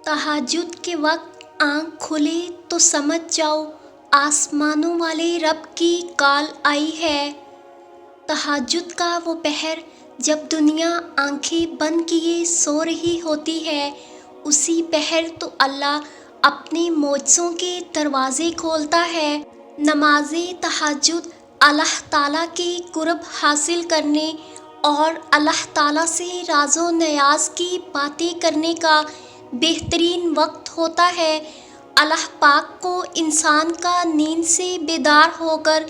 तहज्जुद के वक्त आँख खुले तो समझ जाओ आसमानों वाले रब की कॉल आई है। तहज्जुद का वो पहर जब दुनिया आंखें बंद किए सो रही होती है, उसी पहर तो अल्लाह अपने मोजज़ों के दरवाज़े खोलता है। नमाज़े तहज्जुद अल्लाह ताला के कुर्ब हासिल करने और अल्लाह ताला से राज़ो नियाज़ की बातें करने का बेहतरीन वक्त होता है। अल्लाह पाक को इंसान का नींद से बेदार होकर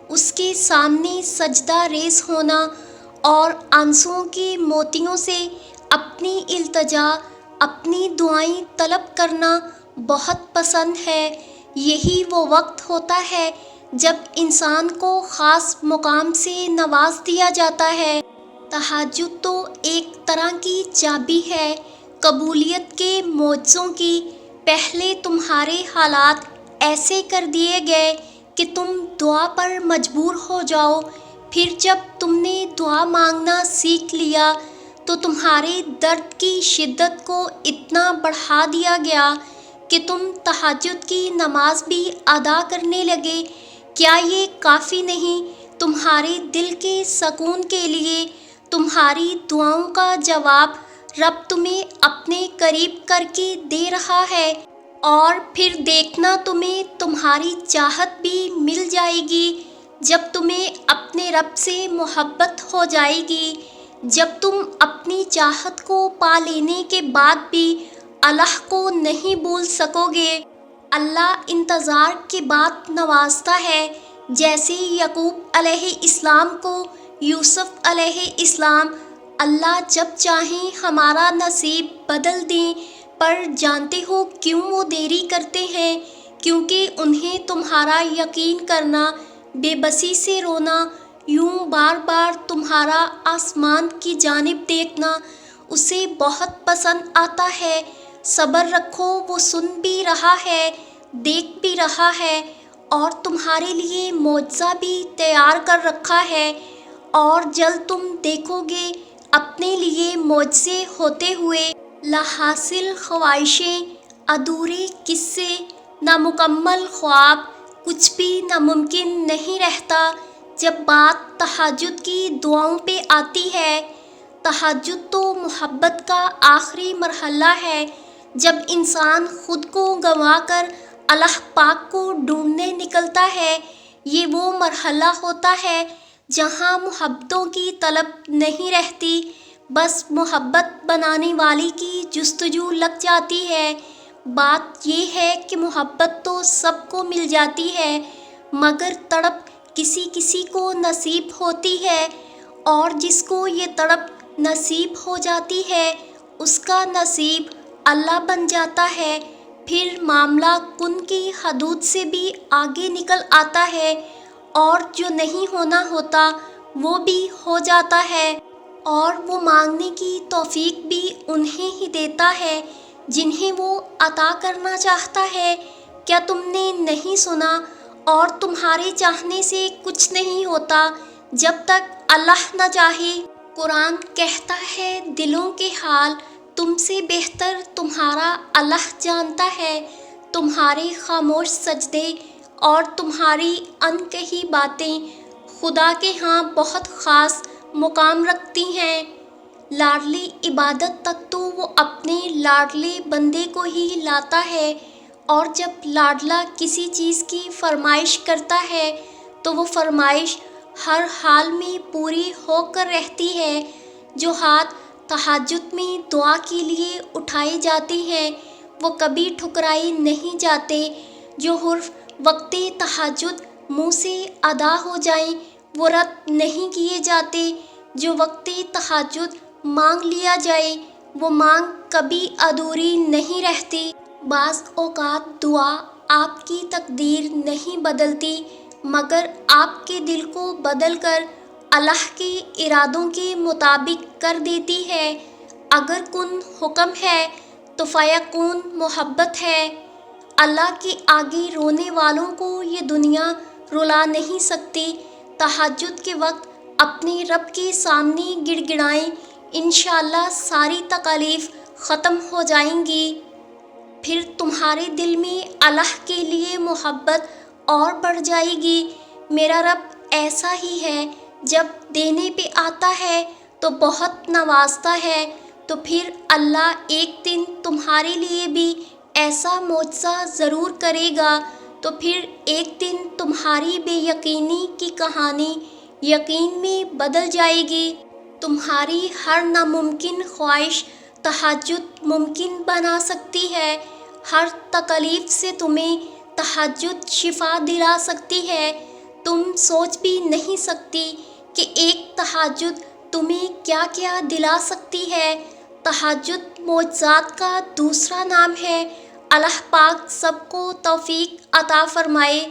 उसके सामने सजदा रेज़ होना और आंसुओं के मोतियों से अपनी इल्तिजा, अपनी दुआएं तलब करना बहुत पसंद है। यही वो वक्त होता है जब इंसान को ख़ास मुकाम से नवाज दिया जाता है। तहज्जुद तो एक तरह की चाबी है कबूलियत के मोजज़ों की। पहले तुम्हारे हालात ऐसे कर दिए गए कि तुम दुआ पर मजबूर हो जाओ, फिर जब तुमने दुआ मांगना सीख लिया तो तुम्हारे दर्द की शिद्दत को इतना बढ़ा दिया गया कि तुम तहज्जुद की नमाज भी अदा करने लगे। क्या ये काफ़ी नहीं? तुम्हारे दिल के सुकून के लिए तुम्हारी दुआओं का जवाब रब तुम्हें अपने करीब करके दे रहा है। और फिर देखना, तुम्हें तुम्हारी चाहत भी मिल जाएगी जब तुम्हें अपने रब से मोहब्बत हो जाएगी। जब तुम अपनी चाहत को पा लेने के बाद भी अल्लाह को नहीं भूल सकोगे। अल्लाह इंतज़ार के बाद नवाजता है, जैसे यकूब अलैहिस्सलाम को यूसुफ अलैहिस्सलाम। अल्लाह जब चाहें हमारा नसीब बदल दें, पर जानते हो क्यों वो देरी करते हैं? क्योंकि उन्हें तुम्हारा यकीन करना, बेबसी से रोना, यूं बार बार तुम्हारा आसमान की जानिब देखना उसे बहुत पसंद आता है। सब्र रखो, वो सुन भी रहा है, देख भी रहा है और तुम्हारे लिए मोजज़ा भी तैयार कर रखा है। और जल्द तुम देखोगे अपने लिए मोजज़े होते हुए। लाहासिल ख्वाहिशें, अधूरे किस्से, नामुकम्मल ख्वाब, कुछ भी नामुमकिन नहीं रहता जब बात तहज्जुद की दुआओं पे आती है। तहज्जुद तो मोहब्बत का आखिरी मरहला है, जब इंसान खुद को गंवाकर अल्लाह पाक को ढूंढने निकलता है। ये वो मरहला होता है जहाँ मोहब्बतों की तलब नहीं रहती, बस मोहब्बत बनाने वाली की जुस्तजू लग जाती है। बात ये है कि मोहब्बत तो सबको मिल जाती है, मगर तड़प किसी किसी को नसीब होती है। और जिसको ये तड़प नसीब हो जाती है, उसका नसीब अल्लाह बन जाता है। फिर मामला कुन की हदूद से भी आगे निकल आता है और जो नहीं होना होता वो भी हो जाता है। और वो मांगने की तौफीक भी उन्हें ही देता है जिन्हें वो अता करना चाहता है। क्या तुमने नहीं सुना? और तुम्हारे चाहने से कुछ नहीं होता जब तक अल्लाह न चाहे। कुरान कहता है, दिलों के हाल तुमसे बेहतर तुम्हारा अल्लाह जानता है। तुम्हारे खामोश सजदे और तुम्हारी अनकही बातें खुदा के यहाँ बहुत ख़ास मुकाम रखती हैं। लाडली इबादत तक तो वो अपने लाडले बंदे को ही लाता है, और जब लाडला किसी चीज़ की फरमाइश करता है तो वो फरमाइश हर हाल में पूरी होकर रहती है। जो हाथ तहज्जुद में दुआ के लिए उठाए जाते हैं वो कभी ठुकराए नहीं जाते। जो हुर्फ वक्ते तहज्जुद मुँह से अदा हो जाएं वो रद्द नहीं किए जाते। जो वक्ते तहज्जुद मांग लिया जाए वो मांग कभी अधूरी नहीं रहती। बाज़ औक़ात दुआ आपकी तकदीर नहीं बदलती, मगर आपके दिल को बदलकर अल्लाह के इरादों के मुताबिक कर देती है। अगर कुन हुक्म है तो फ़यकून मोहब्बत है। अल्लाह के आगे रोने वालों को ये दुनिया रुला नहीं सकती। तहज्जुद के वक्त अपने रब के सामने गिड़गिड़ाएं, इंशाअल्लाह सारी तकलीफ़ ख़त्म हो जाएंगी। پھر تمہارے دل میں اللہ کے لیے محبت اور بڑھ جائے گی۔ میرا رب ایسا ہی ہے، جب دینے پہ آتا ہے تو بہت نوازتا ہے۔ تو پھر اللہ ایک دن تمہارے لیے بھی ایسا معجزہ ضرور کرے گا۔ تو پھر ایک دن تمہاری بے یقینی کی کہانی یقین میں بدل جائے گی۔ تمہاری ہر ناممکن خواہش تہجد ممکن بنا سکتی ہے۔ ہر تکلیف سے تمہیں تہجد شفا دلا سکتی ہے۔ تم سوچ بھی نہیں سکتی کہ ایک تہجد تمہیں کیا کیا دلا سکتی ہے۔ تہجد معجزات کا دوسرا نام ہے۔ اللہ پاک سب کو توفیق عطا فرمائے۔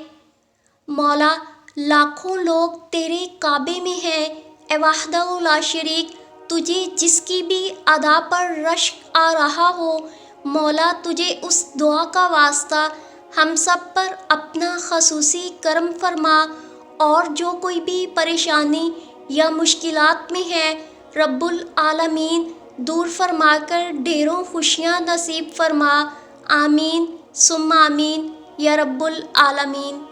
مولا، لاکھوں لوگ تیرے کعبے میں ہیں، اے وحدہ لا شریک، تجھے جس کی بھی ادا پر رشک آ رہا ہو، مولا تجھے اس دعا کا واسطہ ہم سب پر اپنا خصوصی کرم فرما، اور جو کوئی بھی پریشانی یا مشکلات میں ہے، رب العالمین دور فرما کر ڈھیروں خوشیاں نصیب فرما۔ آمین ثم آمین یا رب العالمین۔